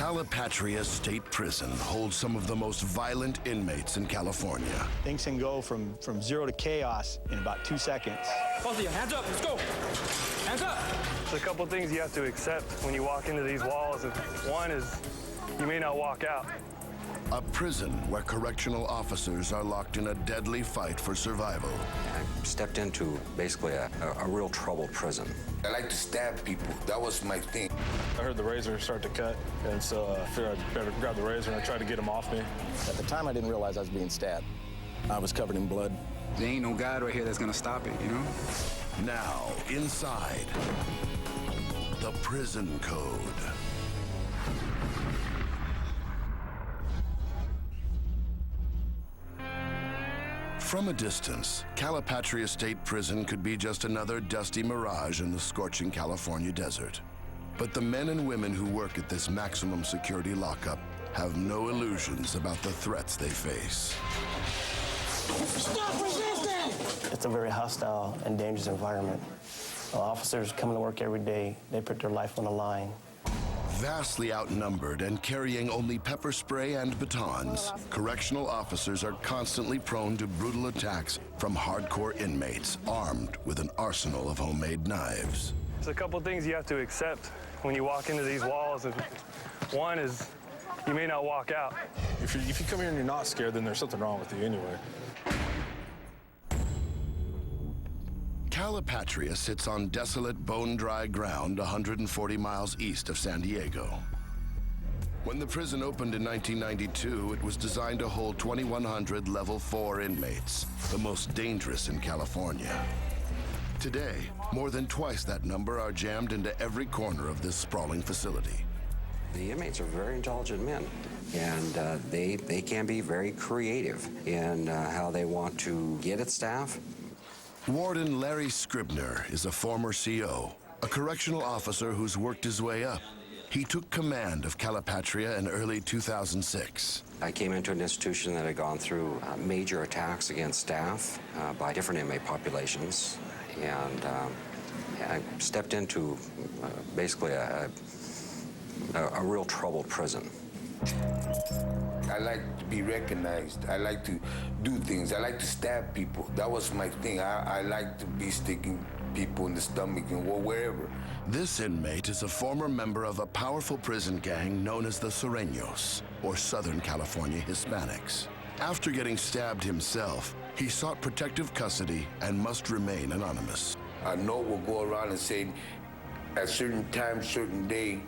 Calipatria State Prison holds some of the most violent inmates in California. Things can go from zero to chaos in about 2 seconds. Both of you, hands up, let's go. Hands up. There's a couple things you have to accept when you walk into these walls. And one is you may not walk out. A prison where correctional officers are locked in a deadly fight for survival. I stepped into basically a real troubled prison. I like to stab people. That was my thing. I heard the razor start to cut, and so I figured I'd better grab the razor, and I tried to get him off me. At the time, I didn't realize I was being stabbed. I was covered in blood. There ain't no God right here that's gonna stop it, you know? Now, inside, the prison code. From a distance, Calipatria State Prison could be just another dusty mirage in the scorching California desert. But the men and women who work at this maximum security lockup have no illusions about the threats they face. Stop resisting! It's a very hostile and dangerous environment. Officers coming to work every day, they put their life on the line. Vastly outnumbered and carrying only pepper spray and batons, correctional officers are constantly prone to brutal attacks from hardcore inmates armed with an arsenal of homemade knives. There's a couple things you have to accept when you walk into these walls. And one is you may not walk out. If you come here and you're not scared, then there's something wrong with you anyway. Calipatria sits on desolate, bone-dry ground 140 miles east of San Diego. When the prison opened in 1992, it was designed to hold 2,100 level 4 inmates, the most dangerous in California. Today, more than twice that number are jammed into every corner of this sprawling facility. The inmates are very intelligent men, and they can be very creative in how they want to get at staff. Warden Larry Scribner is a former CO, a correctional officer who's worked his way up. He took command of Calipatria in early 2006. I came into an institution that had gone through major attacks against staff by different inmate populations, and I stepped into basically a real troubled prison. I like to be recognized. I like to do things. I like to stab people. That was my thing. I like to be sticking people in the stomach and wherever. This inmate is a former member of a powerful prison gang known as the Sureños, or Southern California Hispanics. After getting stabbed himself, he sought protective custody and must remain anonymous. A note will go around and say, at certain time, certain day,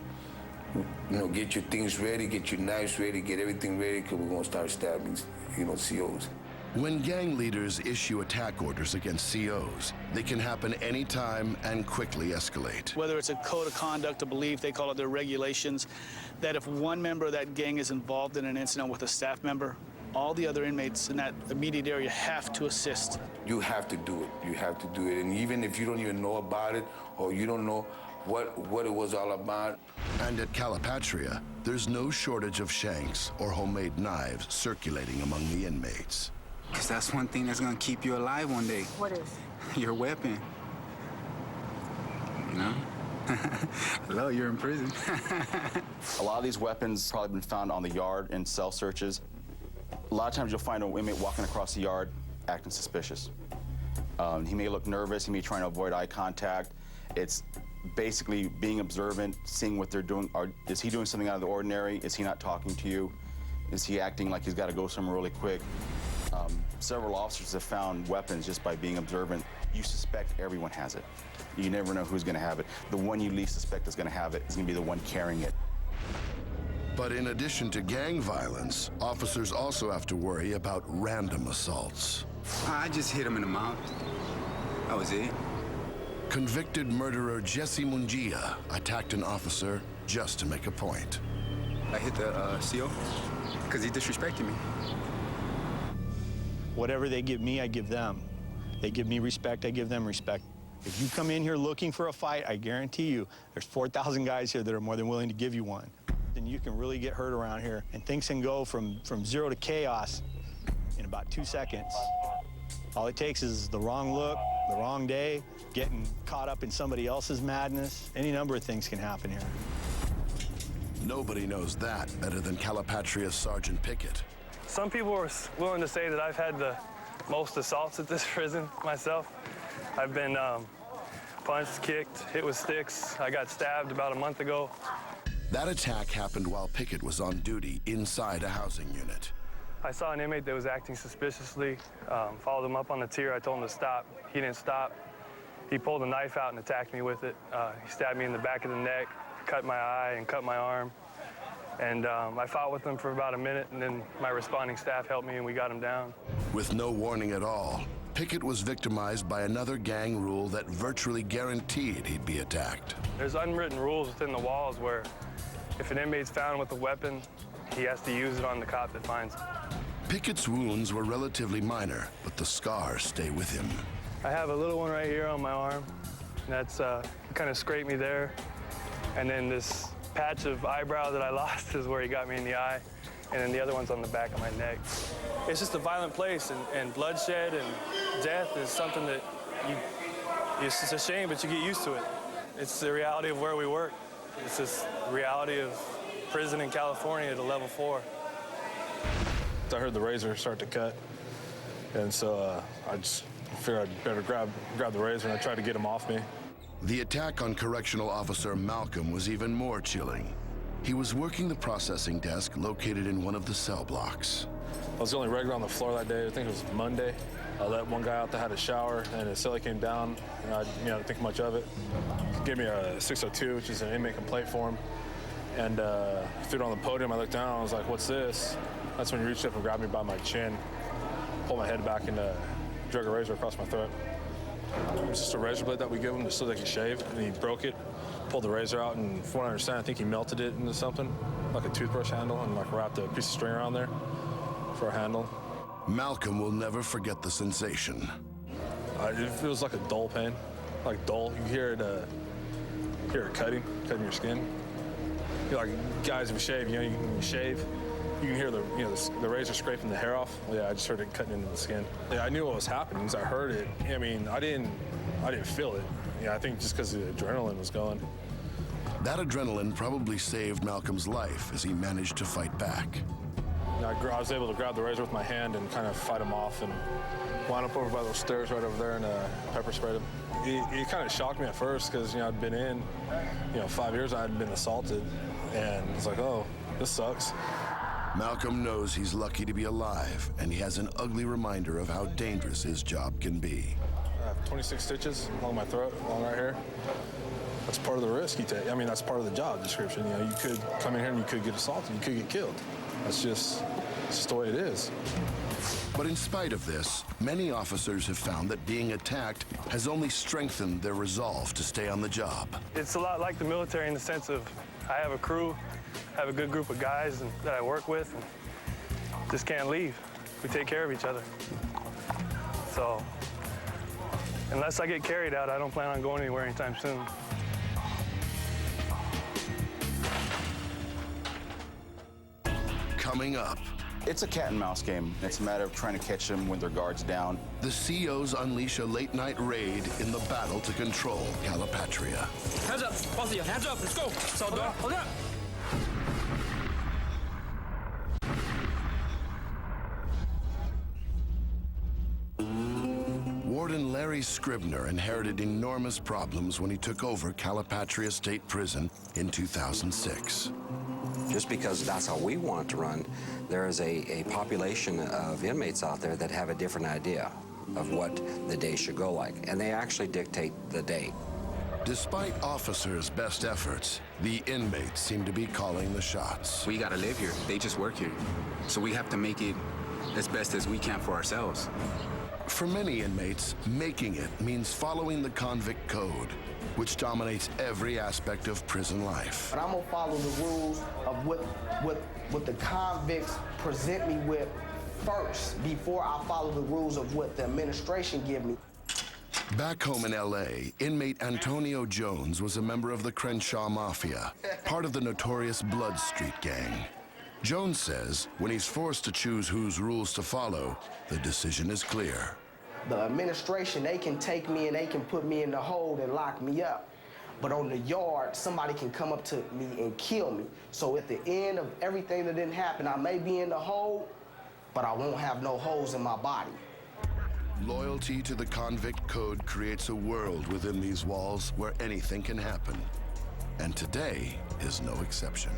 get your things ready, get your knives ready, get everything ready, because we're going to start stabbing, COs. When gang leaders issue attack orders against COs, they can happen anytime and quickly escalate. Whether it's a code of conduct, a belief, they call it their regulations, that if one member of that gang is involved in an incident with a staff member, all the other inmates in that immediate area have to assist. You have to do it. You have to do it. And even if you don't even know about it, or you don't know what it was all about. And at Calipatria, there's no shortage of shanks or homemade knives circulating among the inmates. Because that's one thing that's gonna keep you alive one day. What is? Your weapon. You know? Hello, you're in prison. A lot of these weapons probably been found on the yard in cell searches. A lot of times you'll find an inmate walking across the yard acting suspicious. He may look nervous, he may be trying to avoid eye contact. It's basically being observant, seeing what they're doing. Is he doing something out of the ordinary? Is he not talking to you? Is he acting like he's got to go somewhere really quick? Several officers have found weapons just by being observant. You suspect everyone has it. You never know who's going to have it. The one you least suspect is going to have it is going to be the one carrying it. But in addition to gang violence, officers also have to worry about random assaults. I just hit him in the mouth. That was it. Convicted murderer Jesse Mungia attacked an officer just to make a point. I hit the CO because he disrespected me. Whatever they give me, I give them. They give me respect, I give them respect. If you come in here looking for a fight, I guarantee you, there's 4,000 guys here that are more than willing to give you one. Then you can really get hurt around here, and things can go from zero to chaos in about 2 seconds. All it takes is the wrong look, the wrong day, getting caught up in somebody else's madness. Any number of things can happen here. Nobody knows that better than Calipatria's Sergeant Pickett. Some people are willing to say that I've had the most assaults at this prison myself. I've been punched, kicked, hit with sticks. I got stabbed about a month ago. That attack happened while Pickett was on duty inside a housing unit. I saw an inmate that was acting suspiciously, followed him up on the tier. I told him to stop. He didn't stop. He pulled a knife out and attacked me with it. He stabbed me in the back of the neck, cut my eye, and cut my arm. And I fought with him for about a minute, and then my responding staff helped me, and we got him down. With no warning at all, Pickett was victimized by another gang rule that virtually guaranteed he'd be attacked. There's unwritten rules within the walls where if an inmate's found with a weapon, he has to use it on the cop that finds him. Pickett's wounds were relatively minor, but the scars stay with him. I have a little one right here on my arm. And that's kind of scraped me there. And then this patch of eyebrow that I lost is where he got me in the eye. And then the other one's on the back of my neck. It's just a violent place, and bloodshed and death is something that it's just a shame, but you get used to it. It's the reality of where we work. It's just the reality of prison in California at a level 4. I heard the razor start to cut, and so I just figured I'd better grab the razor, and I tried to get him off me. The attack on Correctional Officer Malcolm was even more chilling. He was working the processing desk located in one of the cell blocks. I was the only regular on the floor that day. I think it was Monday. I let one guy out that had a shower, and his cellie came down, and I didn't think much of it. He gave me a 602, which is an inmate complaint form, and threw it on the podium. I looked down, and I was like, "What's this?" That's when he reached up and grabbed me by my chin, pulled my head back, and drug a razor across my throat. It was just a razor blade that we give him just so they could shave, and he broke it, pulled the razor out, and from what I understand, I think he melted it into something, like a toothbrush handle, and like wrapped a piece of string around there for a handle. Malcolm will never forget the sensation. It was like a dull pain, like dull. You hear it cutting your skin. Like guys, if you shave, you shave, you can hear the razor scraping the hair off. Well, yeah, I just heard it cutting into the skin. Yeah, I knew what was happening because I heard it. I mean, I didn't feel it. Yeah, I think just because the adrenaline was going. That adrenaline probably saved Malcolm's life as he managed to fight back. I was able to grab the razor with my hand and kind of fight him off and wound up over by those stairs right over there and pepper sprayed him. It kind of shocked me at first because I'd been in 5 years. I hadn't been assaulted, and it's like, oh, this sucks. Malcolm knows he's lucky to be alive, and he has an ugly reminder of how dangerous his job can be. I have 26 stitches along my throat, along right here. That's part of the risk you take. I mean, that's part of the job description. You could come in here and you could get assaulted, you could get killed. It's just the way it is. But in spite of this, many officers have found that being attacked has only strengthened their resolve to stay on the job. It's a lot like the military in the sense of I have a crew, I have a good group of guys that I work with, and just can't leave. We take care of each other. So unless I get carried out, I don't plan on going anywhere anytime soon. Coming up, It's a cat and mouse game. It's a matter of trying to catch them when their guard's down. the COs unleash a late-night raid in the battle to control Calipatria. Hands up, both of you, hands up, let's go. Hold up. Warden Larry Scribner inherited enormous problems when he took over Calipatria State Prison in 2006. Just because that's how we want it to run, there is a population of inmates out there that have a different idea of what the day should go like, and they actually dictate the day. Despite officers' best efforts, the inmates seem to be calling the shots. We gotta live here. They just work here. So we have to make it as best as we can for ourselves. For many inmates, making it means following the convict code, which dominates every aspect of prison life. But I'm gonna follow the rules of what the convicts present me with first before I follow the rules of what the administration give me. Back home in LA, inmate Antonio Jones was a member of the Crenshaw Mafia, part of the notorious Blood Street gang. Jones says when he's forced to choose whose rules to follow, the decision is clear. The administration, they can take me and they can put me in the hold and lock me up. But on the yard, somebody can come up to me and kill me. So at the end of everything that didn't happen, I may be in the hole, but I won't have no holes in my body. Loyalty to the convict code creates a world within these walls where anything can happen. And today is no exception.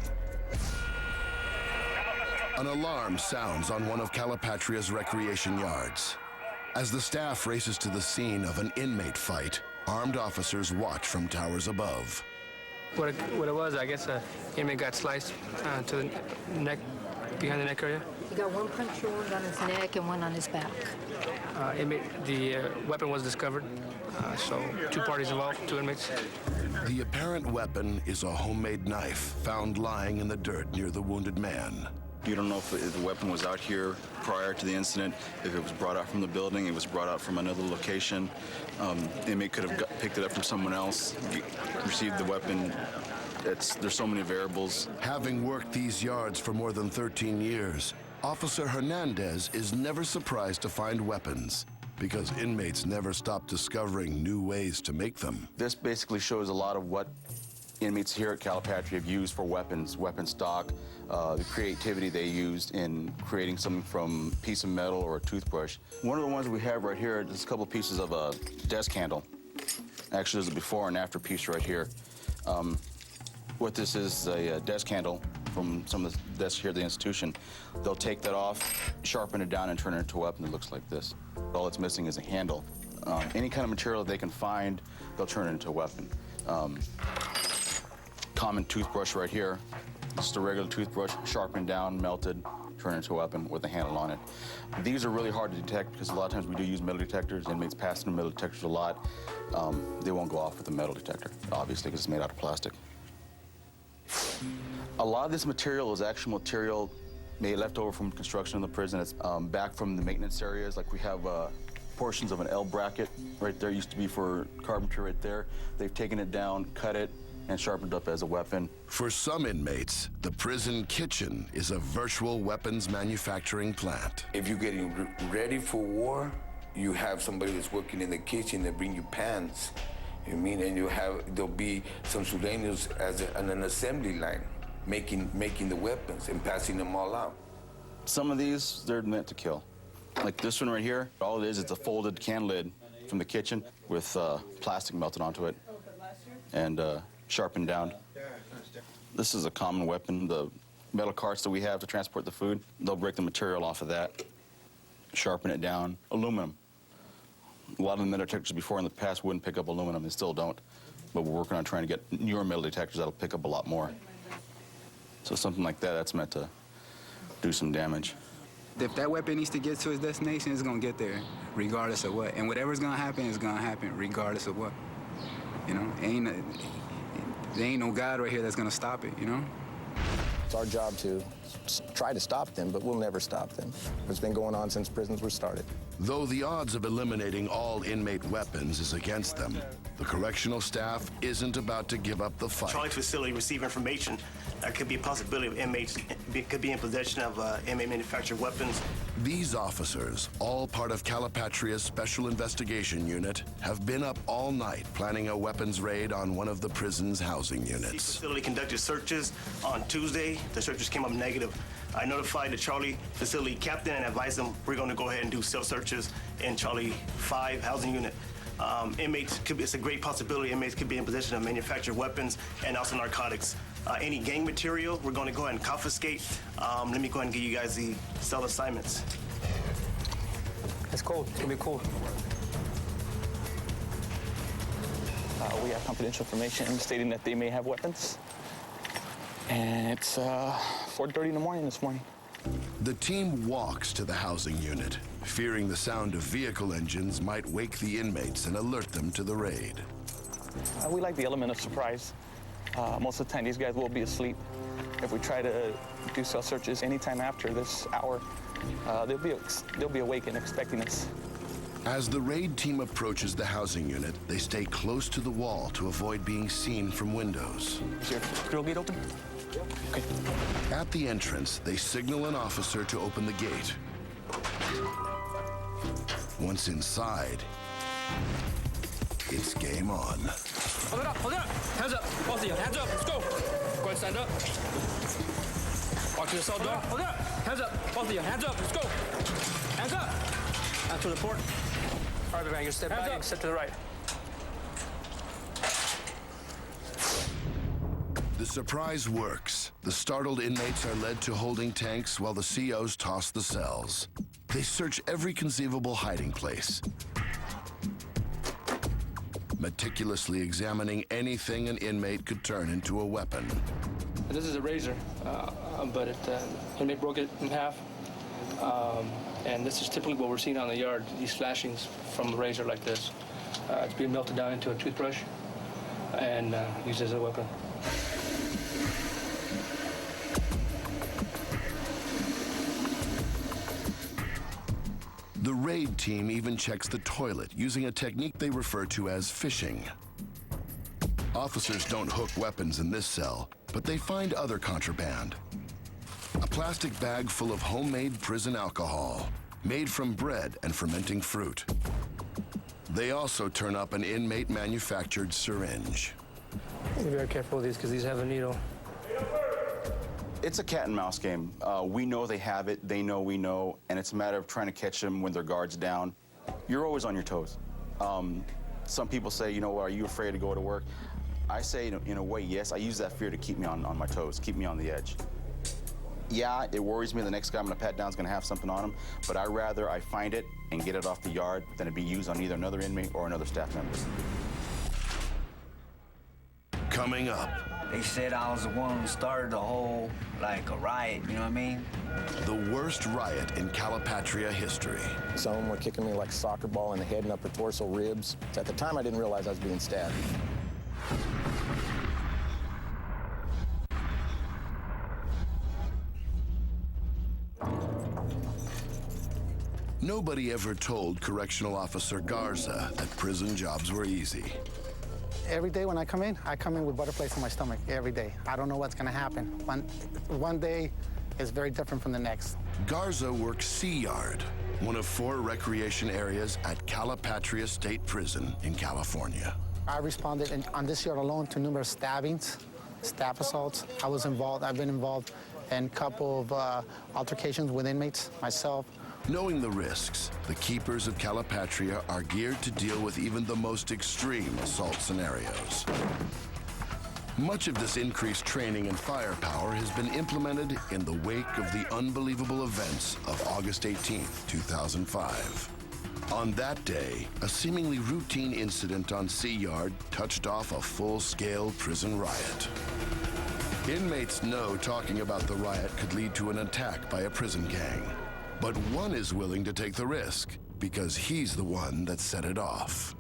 An alarm sounds on one of Calipatria's recreation yards. As the staff races to the scene of an inmate fight, armed officers watch from towers above. What it was, I guess, inmate got sliced to the neck, behind the neck area. He got one puncture wound on his neck and one on his back. The weapon was discovered, so 2 parties involved, 2 inmates. The apparent weapon is a homemade knife found lying in the dirt near the wounded man. You don't know if the weapon was out here prior to the incident, if it was brought out from the building, it was brought out from another location. The inmate could have picked it up from someone else, received the weapon. There's so many variables. Having worked these yards for more than 13 years, Officer Hernandez is never surprised to find weapons because inmates never stop discovering new ways to make them. This basically shows a lot of what inmates here at Calipatria have used for weapons, weapon stock, the creativity they used in creating something from a piece of metal or a toothbrush. One of the ones we have right here is a couple pieces of a desk handle. Actually, there's a before and after piece right here. What this is a desk handle from some of the desks here at the institution. They'll take that off, sharpen it down, and turn it into a weapon that looks like this. All it's missing is a handle. Any kind of material they can find, they'll turn it into a weapon. Common toothbrush right here. Just a regular toothbrush, sharpened down, melted, turned into a weapon with a handle on it. These are really hard to detect because a lot of times we do use metal detectors. Inmates pass through metal detectors a lot. They won't go off with a metal detector, obviously, because it's made out of plastic. A lot of this material is actual material made left over from construction in the prison. It's back from the maintenance areas. Like we have portions of an L bracket right there. Used to be for carpentry right there. They've taken it down, cut it, and sharpened up as a weapon. For some inmates, the prison kitchen is a virtual weapons manufacturing plant. If you're getting ready for war, you have somebody that's working in the kitchen that bring you pans. You mean, and there'll be some Sureños on an assembly line, making the weapons and passing them all out. Some of these, they're meant to kill. Like this one right here, all it is, it's a folded can lid from the kitchen with plastic melted onto it and sharpened down. This is a common weapon. The metal carts that we have to transport the food, they'll break the material off of that, sharpen it down. Aluminum. A lot of the metal detectors before in the past wouldn't pick up aluminum, and still don't. But we're working on trying to get newer metal detectors that'll pick up a lot more. So something like that, that's meant to do some damage. If that weapon needs to get to its destination, it's gonna get there, regardless of what. And whatever's gonna happen is gonna happen, regardless of what. You know, there ain't no God right here that's gonna stop it, you know? It's our job to try to stop them, but we'll never stop them. It's been going on since prisons were started. Though the odds of eliminating all inmate weapons is against them, the correctional staff isn't about to give up the fight. Charlie facility receive information. There could be a possibility of inmates could be in possession of inmate manufactured weapons. These officers, all part of Calipatria's Special Investigation Unit, have been up all night planning a weapons raid on one of the prison's housing units. The facility conducted searches on Tuesday. The searches came up negative. I notified the Charlie facility captain and advised them we're going to go ahead and do self-searches in Charlie 5 housing unit. Inmates it's a great possibility inmates could be in possession of manufactured weapons and also narcotics. Any gang material, we're going to go ahead and confiscate. Let me go ahead and give you guys the cell assignments. It's cold. It's gonna be cool. We have confidential information stating that they may have weapons. And it's 4:30 in the morning this morning. The team walks to the housing unit, fearing the sound of vehicle engines might wake the inmates and alert them to the raid. We like the element of surprise. Most of the time, these guys will be asleep. If we try to do cell searches anytime after this hour, they'll be awake and expecting us. As the raid team approaches the housing unit, they stay close to the wall to avoid being seen from windows. Is your grill gate open? Okay. At the entrance, they signal an officer to open the gate. Once inside, it's game on. Hold it up, hold it up. Hands up, both of you, hands up, let's go. Go ahead, stand up. Walk to the cell door, hold it up. Hands up, both of you, hands up, let's go. Hands up. Out to the port. All right, man, you step back and step to the right. The surprise works. The startled inmates are led to holding tanks while the COs toss the cells. They search every conceivable hiding place, meticulously examining anything an inmate could turn into a weapon. This is a razor, but inmate broke it in half. And this is typically what we're seeing on the yard, these flashings from a razor like this. It's being melted down into a toothbrush and used as a weapon. The raid team even checks the toilet using a technique they refer to as fishing. Officers don't hook weapons in this cell, but they find other contraband. A plastic bag full of homemade prison alcohol, made from bread and fermenting fruit. They also turn up an inmate-manufactured syringe. Be very careful with these because these have a needle. It's a cat and mouse game. We know they have it, they know we know, and it's a matter of trying to catch them when their guard's down. You're always on your toes. Some people say, you know, are you afraid to go to work? I say, in a way, yes. I use that fear to keep me on my toes, keep me on the edge. Yeah, it worries me the next guy I'm gonna pat down is gonna have something on him, but I'd rather I find it and get it off the yard than it be used on either another inmate or another staff member. Coming up. They said I was the one who started the whole, like, a riot, you know what I mean? The worst riot in Calipatria history. Some of them were kicking me like a soccer ball in the head and upper torso ribs. At the time, I didn't realize I was being stabbed. Nobody ever told Correctional Officer Garza that prison jobs were easy. Every day when I come in with butterflies in my stomach, every day. I don't know what's gonna happen. One day is very different from the next. Garza works Sea Yard, one of 4 recreation areas at Calipatria State Prison in California. I responded on this yard alone to numerous stabbings, staff assaults. I've been involved in a couple of altercations with inmates, myself. Knowing the risks, the keepers of Calipatria are geared to deal with even the most extreme assault scenarios. Much of this increased training and firepower has been implemented in the wake of the unbelievable events of August 18, 2005. On that day, a seemingly routine incident on Sea Yard touched off a full-scale prison riot. Inmates know talking about the riot could lead to an attack by a prison gang. But one is willing to take the risk because he's the one that set it off.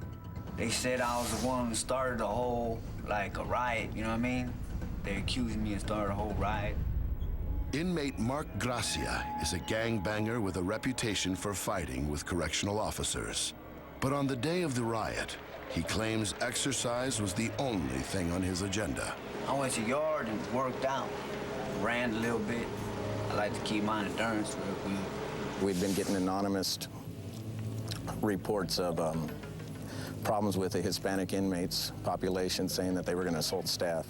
They said I was the one who started the whole, like, a riot, you know what I mean? They accused me of starting a whole riot. Inmate Mark Gracia is a gangbanger with a reputation for fighting with correctional officers. But on the day of the riot, he claims exercise was the only thing on his agenda. I went to the yard and worked out, ran a little bit. I like to keep my endurance real good. We've been getting anonymous reports of problems with the Hispanic inmates population saying that they were going to assault staff.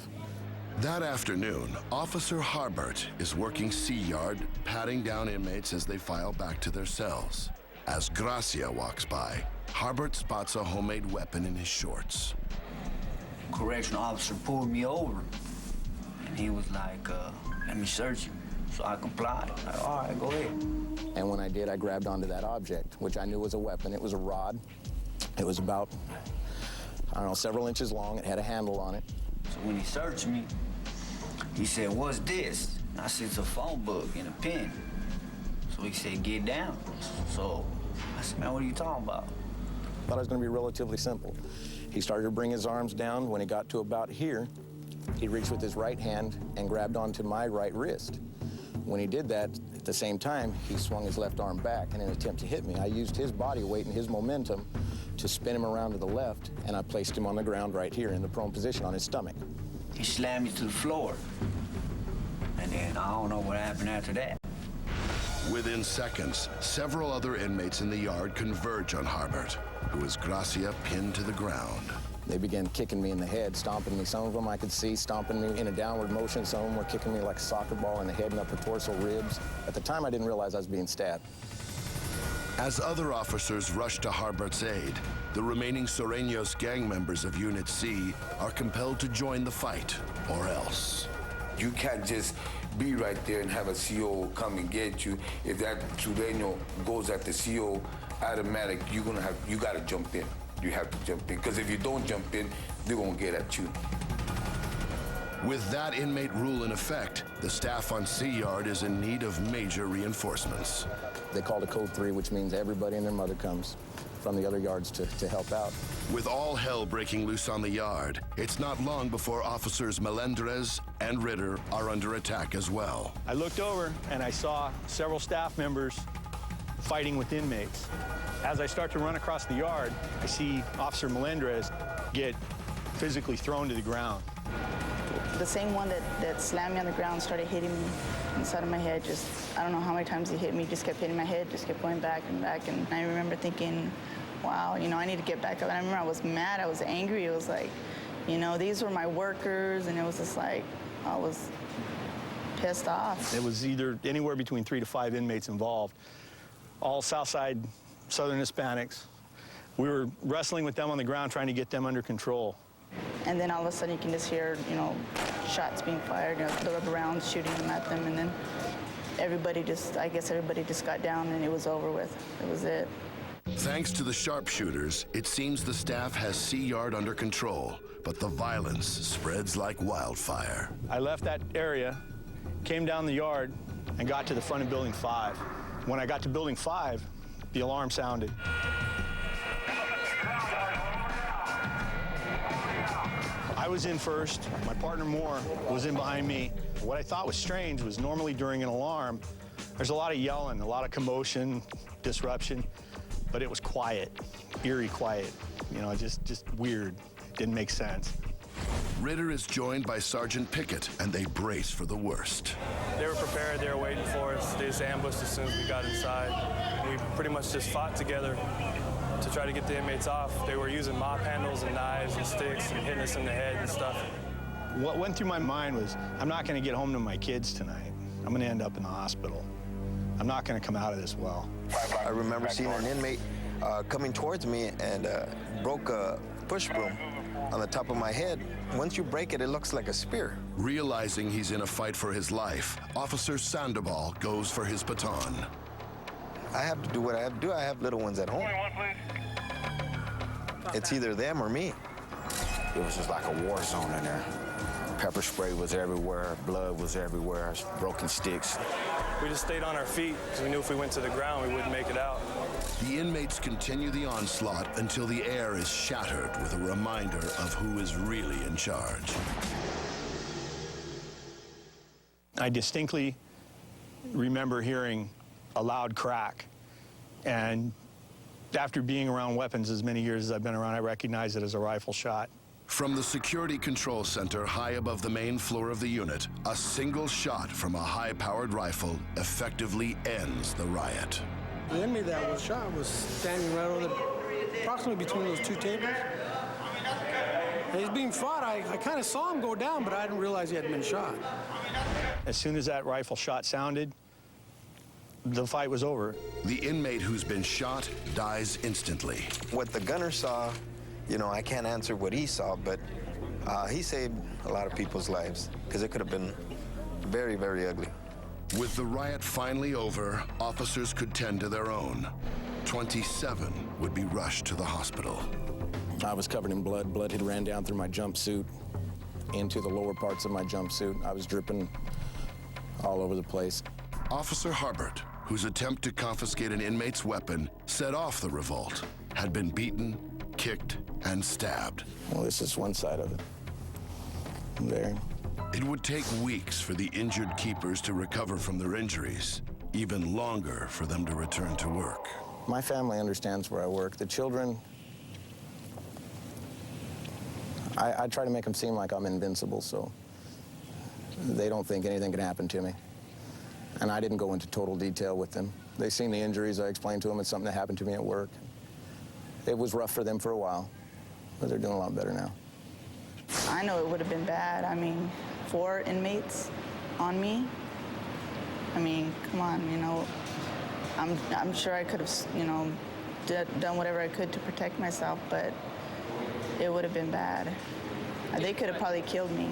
That afternoon, Officer Harbert is working Sea Yard, patting down inmates as they file back to their cells. As Gracia walks by, Harbert spots a homemade weapon in his shorts. Correctional officer pulled me over, and he was like, let me search you. So I complied. Like, all right, go ahead. And when I did, I grabbed onto that object, which I knew was a weapon. It was a rod. It was about, I don't know, several inches long. It had a handle on it. So when he searched me, he said, what's this? And I said, it's a phone book and a pen. So he said, get down. So I said, man, what are you talking about? I thought it was going to be relatively simple. He started to bring his arms down. When he got to about here, he reached with his right hand and grabbed onto my right wrist. When he did that, at the same time, he swung his left arm back in an attempt to hit me. I used his body weight and his momentum to spin him around to the left, and I placed him on the ground right here in the prone position on his stomach. He slammed me to the floor. And then I don't know what happened after that. Within seconds, several other inmates in the yard converge on Harbert, who is Gracia pinned to the ground. They began kicking me in the head, stomping me. Some of them I could see stomping me in a downward motion. Some of them were kicking me like a soccer ball in the head and upper torso ribs. At the time, I didn't realize I was being stabbed. As other officers rush to Harbert's aid, the remaining Sureños gang members of Unit C are compelled to join the fight, or else. You can't just be right there and have a CO come and get you. If that Sureño goes at the CO, automatic, you gotta jump in. You have to jump in, because if you don't jump in, they're gonna get at you. With that inmate rule in effect, the staff on C Yard is in need of major reinforcements. They called a Code 3, which means everybody and their mother comes from the other yards to help out. With all hell breaking loose on the yard, it's not long before officers Melendrez and Ritter are under attack as well. I looked over and I saw several staff members fighting with inmates. As I start to run across the yard, I see Officer Melendrez get physically thrown to the ground. The same one that slammed me on the ground started hitting me inside of my head. Just, I don't know how many times he hit me, just kept hitting my head, just kept going back and back. And I remember thinking, wow, you know, I need to get back up. And I remember I was mad, I was angry. It was like, you know, these were my workers, and it was just like, I was pissed off. It was either anywhere between 3 to 5 inmates involved, all Southside Southern Hispanics. We were wrestling with them on the ground, trying to get them under control. And then all of a sudden you can just hear, you know, shots being fired, you know, the rubber rounds shooting them at them, and then I guess everybody just got down and it was over with. It was it. Thanks to the sharpshooters, it seems the staff has C Yard under control, but the violence spreads like wildfire. I left that area, came down the yard, and got to the front of Building 5. When I got to Building 5, the alarm sounded. I was in first. My partner Moore was in behind me. What I thought was strange was normally during an alarm, there's a lot of yelling, a lot of commotion, disruption, but it was quiet, eerie quiet. You know, just weird. Didn't make sense. Ritter is joined by Sergeant Pickett, and they brace for the worst. They were prepared, they were waiting for us. They just ambushed as soon as we got inside. We pretty much just fought together to try to get the inmates off. They were using mop handles and knives and sticks and hitting us in the head and stuff. What went through my mind was, I'm not going to get home to my kids tonight. I'm going to end up in the hospital. I'm not going to come out of this well. I remember seeing an inmate coming towards me and broke a push broom on the top of my head. Once you break it, it looks like a spear. Realizing he's in a fight for his life, Officer Sandoval goes for his baton. I have to do what I have to do. I have little ones at home. It's either them or me. It was just like a war zone in there. Pepper spray was everywhere, blood was everywhere, broken sticks. We just stayed on our feet because we knew if we went to the ground, we wouldn't make it out. The inmates continue the onslaught until the air is shattered with a reminder of who is really in charge. I distinctly remember hearing a loud crack, and after being around weapons as many years as I've been around, I recognize it as a rifle shot. From the security control center high above the main floor of the unit, a single shot from a high-powered rifle effectively ends the riot. The inmate that was shot was standing right over approximately between those two tables. He's being fought. I kind of saw him go down, but I didn't realize he had been shot. As soon as that rifle shot sounded, the fight was over. The inmate who's been shot dies instantly. What the gunner saw, you know, I can't answer what he saw, but he saved a lot of people's lives because it could have been very, very ugly. With the riot finally over, officers could tend to their own. 27 would be rushed to the hospital. I was covered in blood. Blood had ran down through my jumpsuit into the lower parts of my jumpsuit. I was dripping all over the place. Officer Harbert, whose attempt to confiscate an inmate's weapon set off the revolt, had been beaten, kicked, and stabbed. Well, this is one side of it. There. It would take weeks for the injured keepers to recover from their injuries, even longer for them to return to work. My family understands where I work. The children, I try to make them seem like I'm invincible, so they don't think anything can happen to me. And I didn't go into total detail with them. They seen the injuries. I explained to them it's something that happened to me at work. It was rough for them for a while, but they're doing a lot better now. I know it would have been bad. I mean, 4 inmates on me. I mean, come on, you know. I'm sure I could have, you know, done whatever I could to protect myself, but it would have been bad. They could have probably killed me.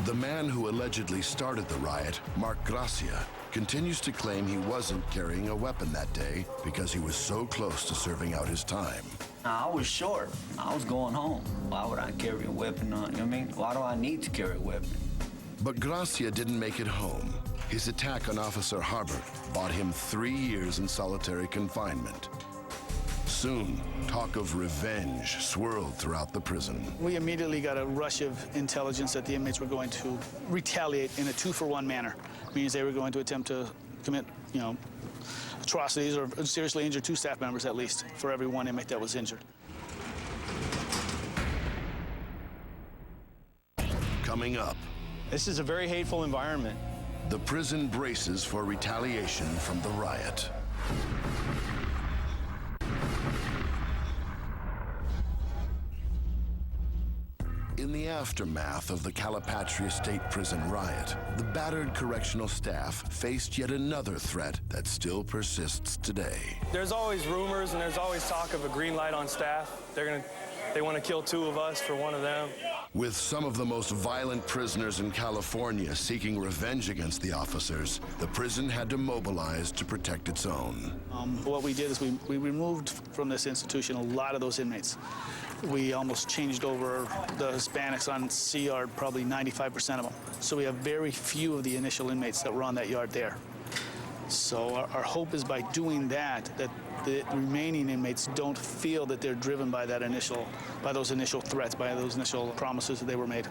The man who allegedly started the riot, Mark Gracia, continues to claim he wasn't carrying a weapon that day because he was so close to serving out his time. I was short. I was going home. Why would I carry a weapon on? You know what I mean? Why do I need to carry a weapon? But Gracia didn't make it home. His attack on Officer Harbert bought him 3 years in solitary confinement. Soon, talk of revenge swirled throughout the prison. We immediately got a rush of intelligence that the inmates were going to retaliate in a 2-for-1 manner. It means they were going to attempt to commit, you know, atrocities or seriously injure 2 staff members at least for every 1 inmate that was injured. Coming up. This is a very hateful environment. The prison braces for retaliation from the riot. In the aftermath of the Calipatria State Prison riot, the battered correctional staff faced yet another threat that still persists today. There's always rumors and there's always talk of a green light on staff. They want to kill 2 of us for 1 of them. With some of the most violent prisoners in California seeking revenge against the officers, the prison had to mobilize to protect its own. What we did is we removed from this institution a lot of those inmates. We almost changed over the Hispanics on C yard, probably 95% of them. So we have very few of the initial inmates that were on that yard there. So our hope is by doing that the remaining inmates don't feel that they're driven by those initial threats, by those initial promises that they were made.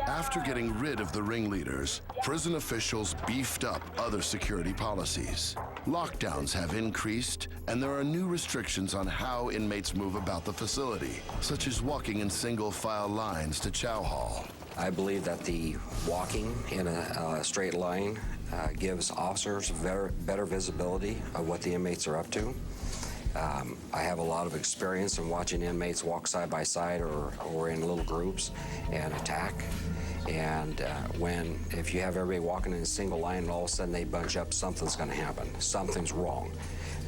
After getting rid of the ringleaders, prison officials beefed up other security policies. Lockdowns have increased, and there are new restrictions on how inmates move about the facility, such as walking in single-file lines to chow hall. I believe that the walking in a straight line gives officers better visibility of what the inmates are up to. I have a lot of experience in watching inmates walk side by side or in little groups and attack. And if you have everybody walking in a single line and all of a sudden they bunch up, something's going to happen. Something's wrong.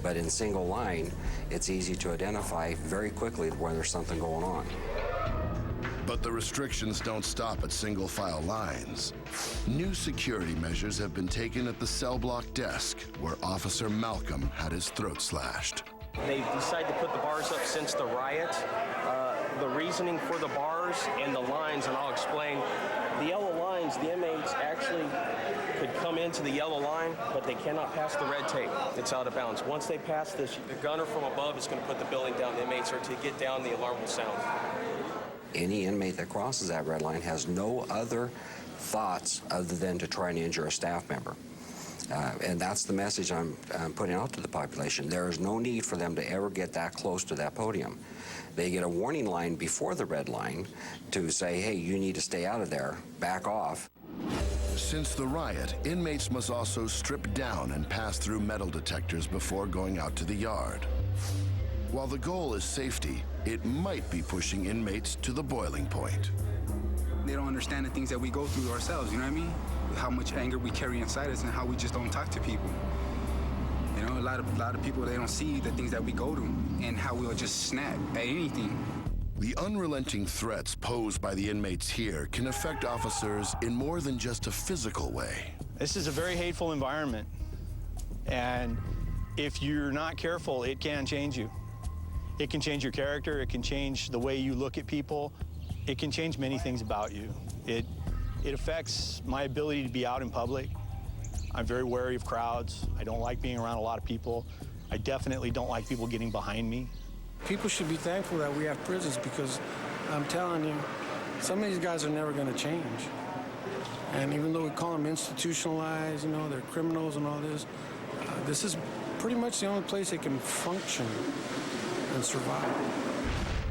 But in single line, it's easy to identify very quickly when there's something going on. But the restrictions don't stop at single-file lines. New security measures have been taken at the cell block desk, where Officer Malcolm had his throat slashed. They decided to put the bars up since the riot. The reasoning for the bars and the lines, and I'll explain. The yellow lines, the inmates actually could come into the yellow line, but they cannot pass the red tape. It's out of bounds. Once they pass this, the gunner from above is going to put the building down. The inmates are to get down, the alarm will sound. Any inmate that crosses that red line has no other thoughts other than to try and injure a staff member. And that's the message I'm putting out to the population. There is no need for them to ever get that close to that podium. They get a warning line before the red line to say, hey, you need to stay out of there, back off. Since the riot, inmates must also strip down and pass through metal detectors before going out to the yard. While the goal is safety, it might be pushing inmates to the boiling point. They don't understand the things that we go through ourselves, you know what I mean? How much anger we carry inside us and how we just don't talk to people. You know, a lot of people, they don't see the things that we go through and how we'll just snap at anything. The unrelenting threats posed by the inmates here can affect officers in more than just a physical way. This is a very hateful environment, and if you're not careful, it can change you. It can change your character, it can change the way you look at people, it can change many things about you. It affects my ability to be out in public. I'm very wary of crowds. I don't like being around a lot of people. I definitely don't like people getting behind me. People should be thankful that we have prisons because I'm telling you, some of these guys are never going to change. And even though we call them institutionalized, you know, they're criminals and all this, this is pretty much the only place they can function and survive.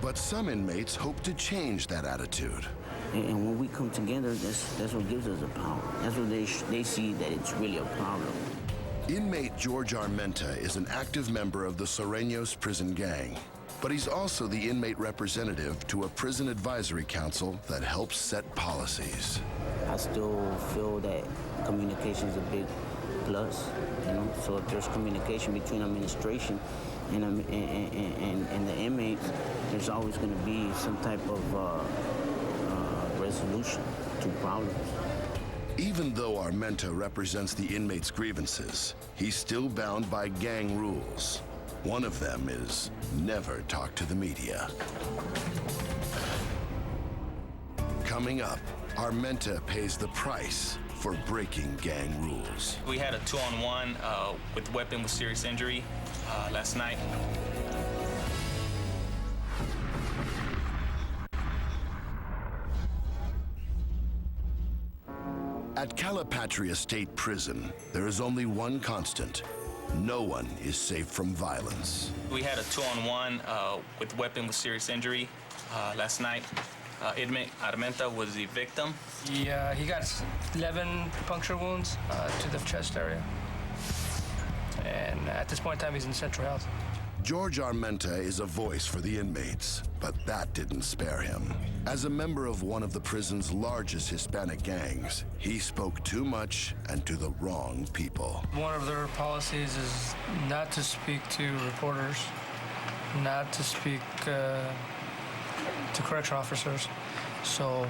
But some inmates hope to change that attitude. And when we come together, that's what gives us the power. That's what they see that it's really a problem. Inmate George Armenta is an active member of the Sureños prison gang. But he's also the inmate representative to a prison advisory council that helps set policies. I still feel that communication is a big plus, you know. So if there's communication between administration and the inmates, there's always going to be some type of resolution to problems. Even though Armenta represents the inmates' grievances, he's still bound by gang rules. One of them is never talk to the media. Coming up, Armenta pays the price for breaking gang rules. We had a 2-on-1 with weapon with serious injury last night. At Calipatria State Prison, there is only one constant. No one is safe from violence. We had a 2-on-1 with weapon with serious injury last night. Inmate Armenta was the victim. He got 11 puncture wounds to the chest area. And at this point in time, he's in Central Health. George Armenta is a voice for the inmates, but that didn't spare him. As a member of one of the prison's largest Hispanic gangs, he spoke too much and to the wrong people. One of their policies is not to speak to reporters, not to speak to correctional officers. So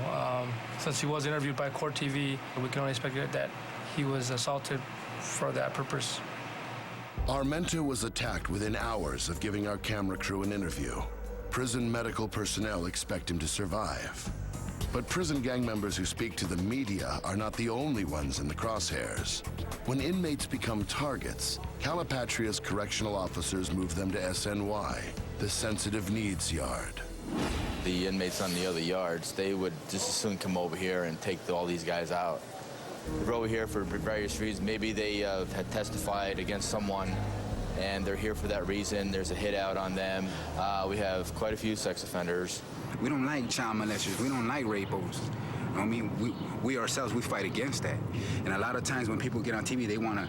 since he was interviewed by Court TV, we can only speculate that he was assaulted for that purpose. Armenta was attacked within hours of giving our camera crew an interview. Prison medical personnel expect him to survive. But prison gang members who speak to the media are not the only ones in the crosshairs. When inmates become targets, Calipatria's correctional officers move them to SNY, the sensitive needs yard. The inmates on the other yards, they would just as soon come over here and take all these guys out. They're over here for various reasons. Maybe they had testified against someone and they're here for that reason. There's a hit out on them. We have quite a few sex offenders. We don't like child molesters. We don't like rapos. I mean, we ourselves, we fight against that. And a lot of times when people get on TV, they wanna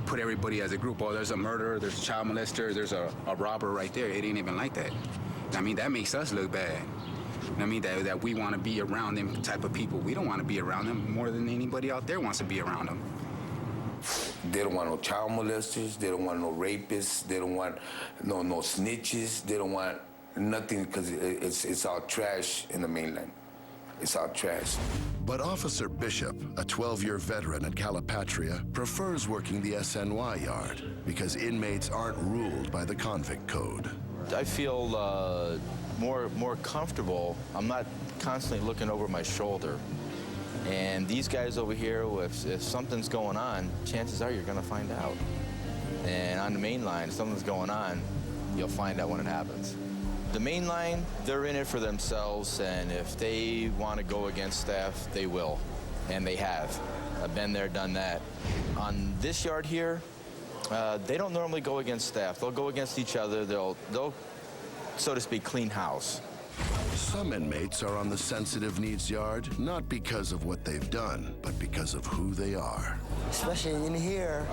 put everybody as a group. Oh, there's a murderer, there's a child molester, there's a robber right there. It ain't even like that. I mean, that makes us look bad. I mean, that we want to be around them type of people. We don't want to be around them more than anybody out there wants to be around them. They don't want no child molesters. They don't want no rapists. They don't want no snitches. They don't want nothing because it's all trash in the mainland. It's all trash. But Officer Bishop, a 12-year veteran at Calipatria, prefers working the SNY yard because inmates aren't ruled by the convict code. I feel more comfortable. I'm not constantly looking over my shoulder. And these guys over here, if something's going on, chances are you're going to find out. And on the main line, if something's going on, you'll find out when it happens. The main line, they're in it for themselves, and if they want to go against staff, they will. And they have. I've been there, done that. On this yard here, they don't normally go against staff. They'll go against each other. They'll, so to speak, clean house. Some inmates are on the sensitive needs yard, not because of what they've done, but because of who they are. Especially in here,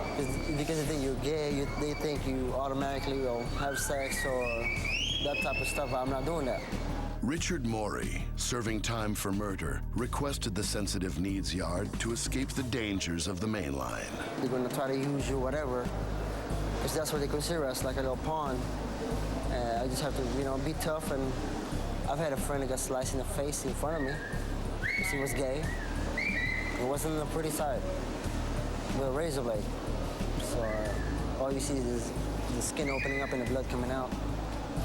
because they think you're gay, they think you automatically will have sex or that type of stuff. I'm not doing that. Richard Morey, serving time for murder, requested the sensitive needs yard to escape the dangers of the main line. They're going to try to use you, whatever, because that's what they consider us, like a little pawn. I just have to, be tough. And I've had a friend that got sliced in the face in front of me because he was gay. It wasn't on the pretty side, with a razor blade. So all you see is the skin opening up and the blood coming out.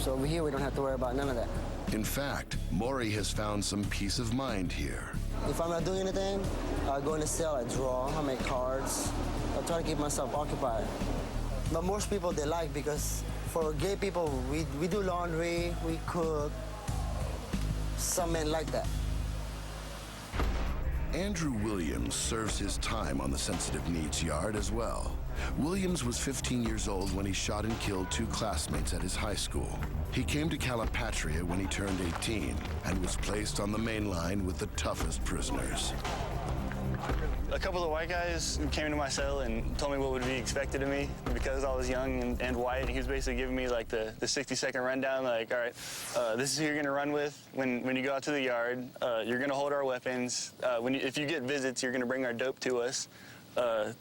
So over here, we don't have to worry about none of that. In fact, Morey has found some peace of mind here. If I'm not doing anything, I go in the cell, I draw, I make cards. I try to keep myself occupied. But most people, they like because for gay people, we do laundry, we cook. Some men like that. Andrew Williams serves his time on the sensitive needs yard as well. Williams was 15 years old when he shot and killed 2 classmates at his high school. He came to Calipatria when he turned 18 and was placed on the main line with the toughest prisoners. A couple of white guys came into my cell and told me what would be expected of me because I was young and white, and he was basically giving me like the 60-second rundown, like, all right, this is who you're gonna run with when you go out to the yard. You're gonna hold our weapons. If you get visits, you're gonna bring our dope to us.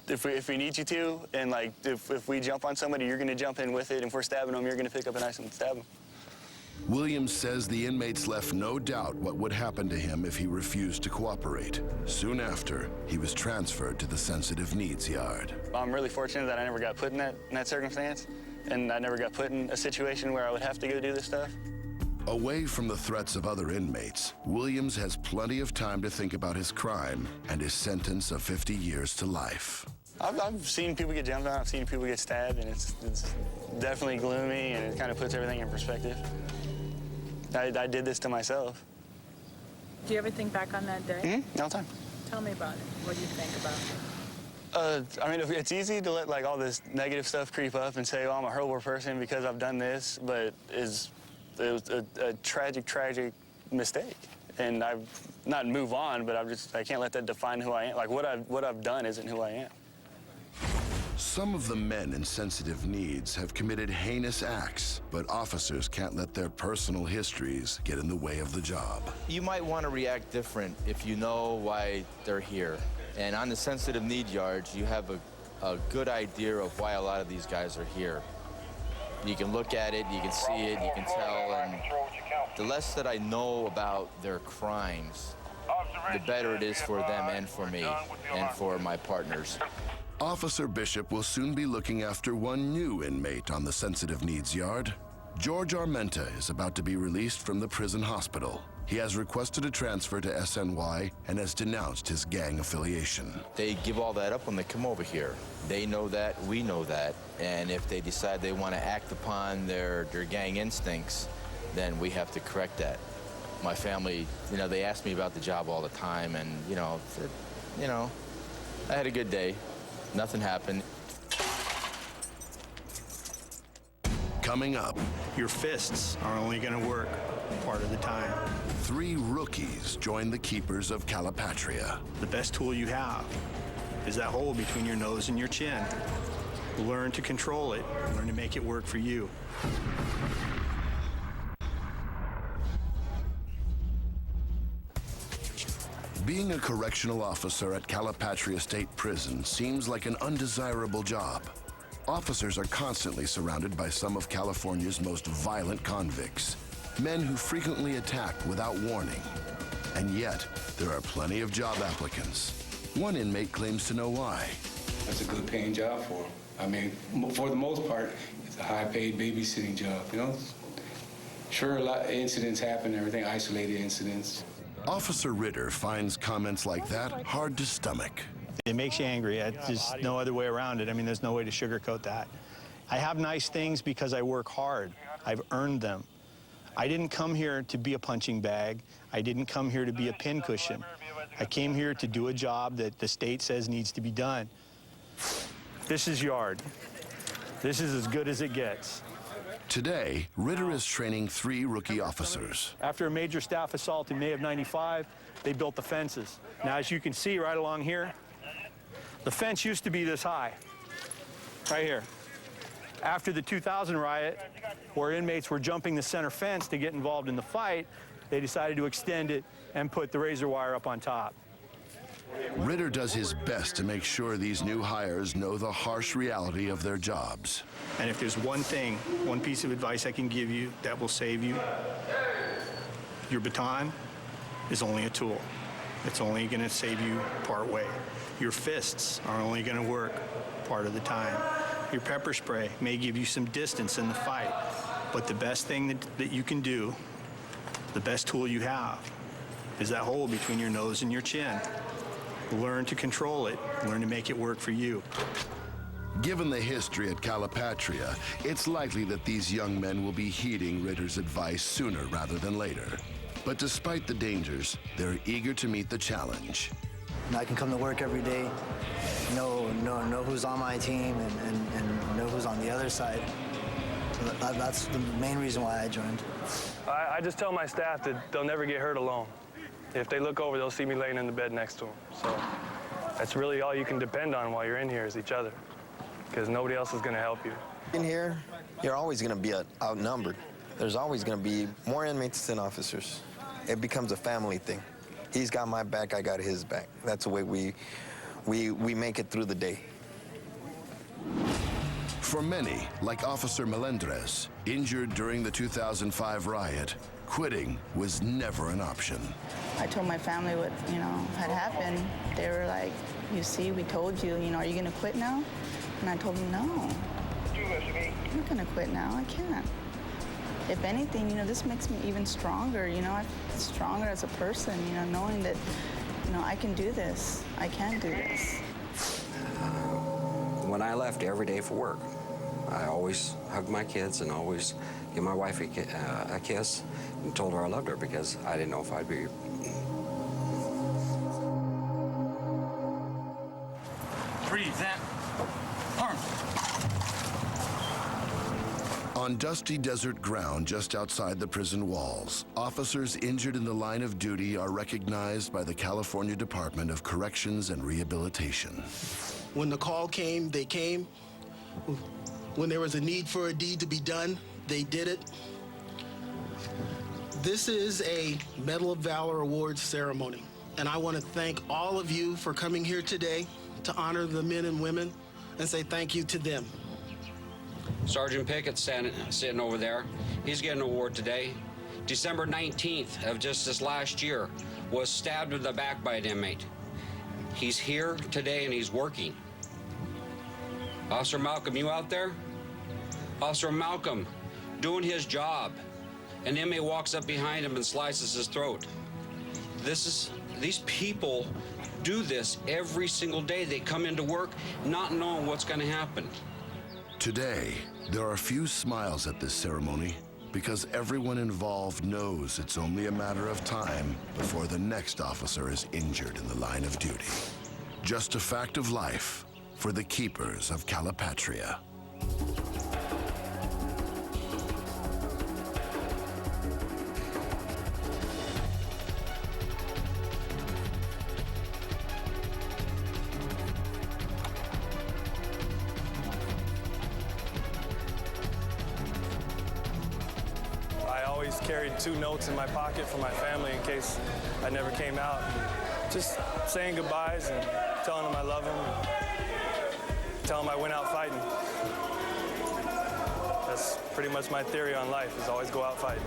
If we need you to, and like if we jump on somebody, you're gonna jump in with it. If we're stabbing them, you're gonna pick up an axe and stab them. Williams says the inmates left no doubt what would happen to him if he refused to cooperate. Soon after, he was transferred to the sensitive needs yard. I'm really fortunate that I never got put in that circumstance, and I never got put in a situation where I would have to go do this stuff. Away from the threats of other inmates, Williams has plenty of time to think about his crime and his sentence of 50 years to life. I've seen people get jumped on, I've seen people get stabbed, and it's definitely gloomy, and it kind of puts everything in perspective. I did this to myself. Do you ever think back on that day? All the time. Tell me about it. What do you think about it? I mean, it's easy to let like all this negative stuff creep up and say, "Oh, I'm a horrible person because I've done this," but it was a tragic mistake, and I've not move on, but I can't let that define who I am. Like what I've done isn't who I am. Some of the men in sensitive needs have committed heinous acts, but officers can't let their personal histories get in the way of the job. You might want to react different if you know why they're here. And on the sensitive need yards, you have a good idea of why a lot of these guys are here. You can look at it, you can see it, you can tell, and the less that I know about their crimes, the better it is for them and for me and for my partners. Officer Bishop will soon be looking after one new inmate on the sensitive needs yard. George Armenta is about to be released from the prison hospital. He has requested a transfer to SNY and has denounced his gang affiliation. They give all that up when they come over here. They know that, we know that, and if they decide they want to act upon their gang instincts, then we have to correct that. My family, they ask me about the job all the time, and, I had a good day. Nothing happened. Coming up, your fists are only going to work part of the time. 3 rookies join the keepers of Calipatria. The best tool you have is that hole between your nose and your chin. Learn to control it. Learn to make it work for you. Being a correctional officer at Calipatria State Prison seems like an undesirable job. Officers are constantly surrounded by some of California's most violent convicts, men who frequently attack without warning. And yet, there are plenty of job applicants. One inmate claims to know why. That's a good paying job for them. I mean, for the most part, it's a high-paid babysitting job, Sure, a lot of incidents happen, everything, isolated incidents. Officer Ritter finds comments like that hard to stomach. It makes you angry. There's just no other way around it. I mean, there's no way to sugarcoat that. I have nice things because I work hard. I've earned them. I didn't come here to be a punching bag. I didn't come here to be a pincushion. I came here to do a job that the state says needs to be done. This is yard. This is as good as it gets. Today, Ritter is training 3 rookie officers. After a major staff assault in May of '95, they built the fences. Now, as you can see right along here, the fence used to be this high, right here. After the 2000 riot, where inmates were jumping the center fence to get involved in the fight, they decided to extend it and put the razor wire up on top. Ritter does his best to make sure these new hires know the harsh reality of their jobs. And if there's one thing, one piece of advice I can give you that will save you, your baton is only a tool. It's only going to save you part way. Your fists are only going to work part of the time. Your pepper spray may give you some distance in the fight, but the best thing that you can do, the best tool you have, is that hole between your nose and your chin. Learn to control it. Learn to make it work for you. Given the history at Calipatria, it's likely that these young men will be heeding Ritter's advice sooner rather than later. But despite the dangers, they're eager to meet the challenge. I can come to work every day, know who's on my team and know who's on the other side. So that's the main reason why I joined. I just tell my staff that they'll never get hurt alone. If they look over, they'll see me laying in the bed next to them. So That's really all you can depend on while you're in here is each other, because nobody else is going to help you. In here, you're always going to be outnumbered. There's always going to be more inmates than officers. It becomes a family thing. He's got my back, I got his back. That's the way we make it through the day. For many, like Officer Melendres, injured during the 2005 riot, quitting was never an option. I told my family what, had happened. They were like, you see, we told you, are you gonna quit now? And I told them, no. I'm not gonna quit now, I can't. If anything, this makes me even stronger, I'm stronger as a person, knowing that, I can do this. I can do this. When I left every day for work, I always hugged my kids and always give my wife a kiss and told her I loved her because I didn't know if I'd be. Present. Arm. On dusty desert ground just outside the prison walls, officers injured in the line of duty are recognized by the California Department of Corrections and Rehabilitation. When the call came, they came. When there was a need for a deed to be done, they did it. This is a Medal of Valor Awards ceremony, and I want to thank all of you for coming here today to honor the men and women and say thank you to them. Sergeant Pickett's sitting over there. He's getting an award today. December 19th of just this last year was stabbed in the back by an inmate. He's here today and he's working. Officer Malcolm, you out there? Officer Malcolm, doing his job. An inmate walks up behind him and slices his throat. These people do this every single day. They come into work not knowing what's going to happen. Today, there are few smiles at this ceremony because everyone involved knows it's only a matter of time before the next officer is injured in the line of duty. Just a fact of life for the keepers of Calipatria. I always carried 2 notes in my pocket for my family in case I never came out. Just saying goodbyes and telling them I love them, and telling them I went out fighting. That's pretty much my theory on life, is always go out fighting.